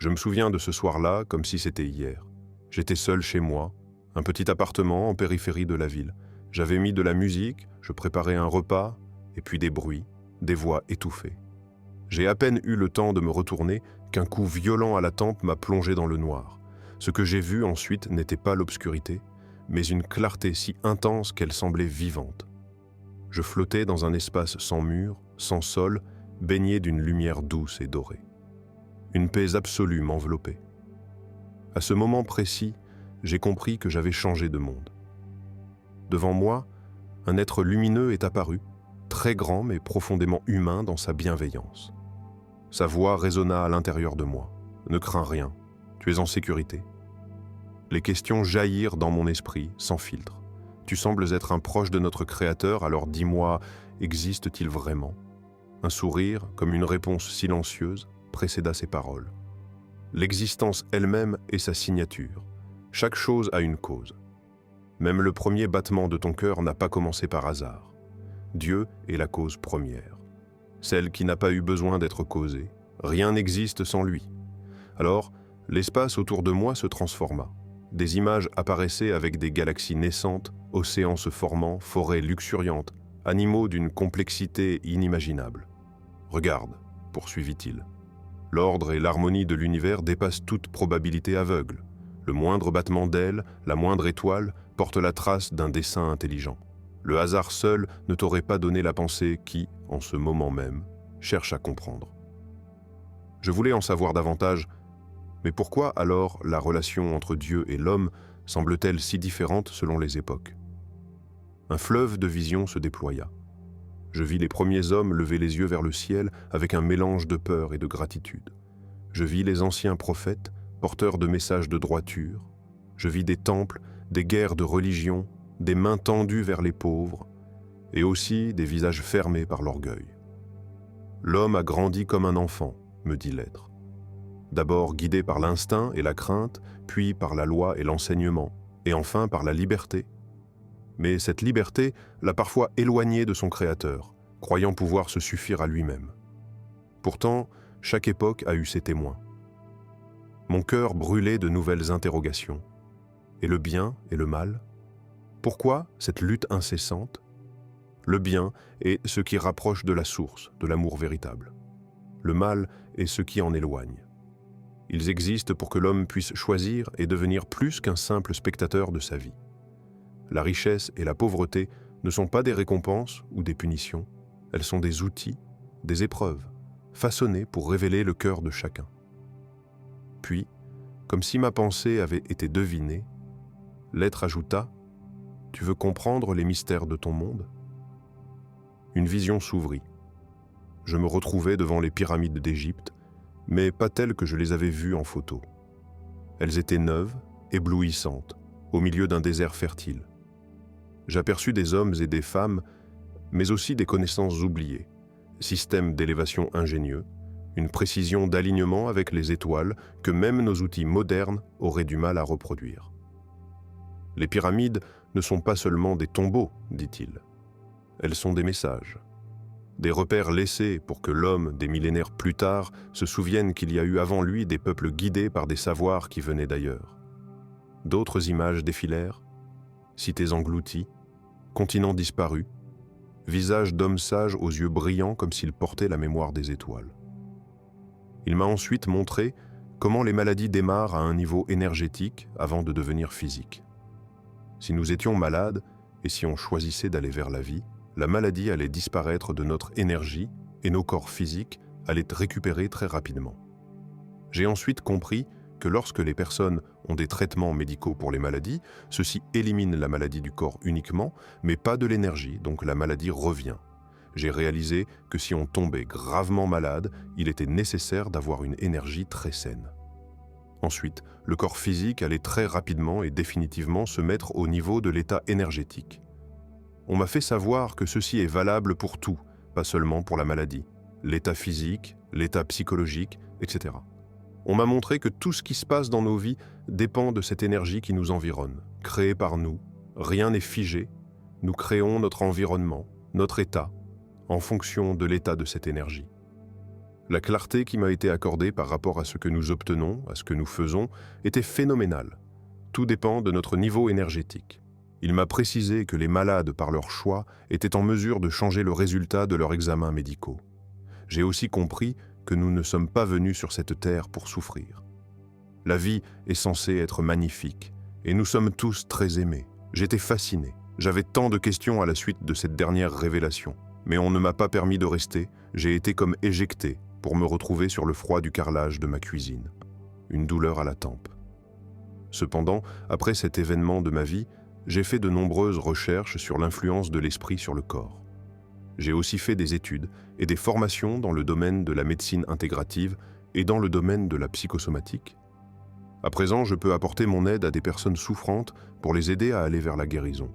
Je me souviens de ce soir-là comme si c'était hier. J'étais seul chez moi, un petit appartement en périphérie de la ville. J'avais mis de la musique, je préparais un repas, et puis des bruits, des voix étouffées. J'ai à peine eu le temps de me retourner qu'un coup violent à la tempe m'a plongé dans le noir. Ce que j'ai vu ensuite n'était pas l'obscurité, mais une clarté si intense qu'elle semblait vivante. Je flottais dans un espace sans mur, sans sol, baigné d'une lumière douce et dorée. Une paix absolue m'enveloppait. À ce moment précis, j'ai compris que j'avais changé de monde. Devant moi, un être lumineux est apparu, très grand mais profondément humain dans sa bienveillance. Sa voix résonna à l'intérieur de moi. « Ne crains rien, tu es en sécurité. » Les questions jaillirent dans mon esprit, sans filtre. « Tu sembles être un proche de notre Créateur, alors dis-moi, existe-t-il vraiment ?» Un sourire, comme une réponse silencieuse, précéda ces paroles. L'existence elle-même est sa signature. Chaque chose a une cause. Même le premier battement de ton cœur n'a pas commencé par hasard. Dieu est la cause première, celle qui n'a pas eu besoin d'être causée. Rien n'existe sans lui. Alors, l'espace autour de moi se transforma. Des images apparaissaient avec des galaxies naissantes, océans se formant, forêts luxuriantes, animaux d'une complexité inimaginable. « Regarde », poursuivit-il. « L'ordre et l'harmonie de l'univers dépassent toute probabilité aveugle. Le moindre battement d'aile, la moindre étoile, porte la trace d'un dessein intelligent. Le hasard seul ne t'aurait pas donné la pensée qui, en ce moment même, cherche à comprendre. » Je voulais en savoir davantage, mais pourquoi alors la relation entre Dieu et l'homme semble-t-elle si différente selon les époques? Un fleuve de vision se déploya. Je vis les premiers hommes lever les yeux vers le ciel avec un mélange de peur et de gratitude. Je vis les anciens prophètes, porteurs de messages de droiture. Je vis des temples, des guerres de religion, des mains tendues vers les pauvres, et aussi des visages fermés par l'orgueil. L'homme a grandi comme un enfant, me dit l'être. D'abord guidé par l'instinct et la crainte, puis par la loi et l'enseignement, et enfin par la liberté. Mais cette liberté l'a parfois éloigné de son Créateur, croyant pouvoir se suffire à lui-même. Pourtant, chaque époque a eu ses témoins. Mon cœur brûlait de nouvelles interrogations. Et le bien et le mal? Pourquoi cette lutte incessante? Le bien est ce qui rapproche de la source, de l'amour véritable. Le mal est ce qui en éloigne. Ils existent pour que l'homme puisse choisir et devenir plus qu'un simple spectateur de sa vie. La richesse et la pauvreté ne sont pas des récompenses ou des punitions, elles sont des outils, des épreuves, façonnées pour révéler le cœur de chacun. Puis, comme si ma pensée avait été devinée, l'être ajouta « Tu veux comprendre les mystères de ton monde ?» Une vision s'ouvrit. Je me retrouvai devant les pyramides d'Égypte, mais pas telles que je les avais vues en photo. Elles étaient neuves, éblouissantes, au milieu d'un désert fertile. J'aperçus des hommes et des femmes, mais aussi des connaissances oubliées, systèmes d'élévation ingénieux, une précision d'alignement avec les étoiles que même nos outils modernes auraient du mal à reproduire. Les pyramides ne sont pas seulement des tombeaux, dit-il. Elles sont des messages, des repères laissés pour que l'homme, des millénaires plus tard, se souvienne qu'il y a eu avant lui des peuples guidés par des savoirs qui venaient d'ailleurs. D'autres images défilèrent, cités englouties, continents disparus, visages d'hommes sages aux yeux brillants comme s'ils portaient la mémoire des étoiles. Il m'a ensuite montré comment les maladies démarrent à un niveau énergétique avant de devenir physiques. Si nous étions malades et si on choisissait d'aller vers la vie, la maladie allait disparaître de notre énergie et nos corps physiques allaient récupérer très rapidement. J'ai ensuite compris que lorsque les personnes ont des traitements médicaux pour les maladies, ceux-ci éliminent la maladie du corps uniquement, mais pas de l'énergie, donc la maladie revient. J'ai réalisé que si on tombait gravement malade, il était nécessaire d'avoir une énergie très saine. Ensuite, le corps physique allait très rapidement et définitivement se mettre au niveau de l'état énergétique. On m'a fait savoir que ceci est valable pour tout, pas seulement pour la maladie, l'état physique, l'état psychologique, etc. On m'a montré que tout ce qui se passe dans nos vies dépend de cette énergie qui nous environne, créée par nous. Rien n'est figé, nous créons notre environnement, notre état, en fonction de l'état de cette énergie. La clarté qui m'a été accordée par rapport à ce que nous obtenons, à ce que nous faisons, était phénoménale. Tout dépend de notre niveau énergétique. Il m'a précisé que les malades, par leur choix, étaient en mesure de changer le résultat de leurs examens médicaux. J'ai aussi compris que nous ne sommes pas venus sur cette terre pour souffrir. La vie est censée être magnifique, et nous sommes tous très aimés. J'étais fasciné. J'avais tant de questions à la suite de cette dernière révélation. Mais on ne m'a pas permis de rester, j'ai été comme éjecté pour me retrouver sur le froid du carrelage de ma cuisine. Une douleur à la tempe. Cependant, après cet événement de ma vie, j'ai fait de nombreuses recherches sur l'influence de l'esprit sur le corps. J'ai aussi fait des études et des formations dans le domaine de la médecine intégrative et dans le domaine de la psychosomatique. À présent, je peux apporter mon aide à des personnes souffrantes pour les aider à aller vers la guérison.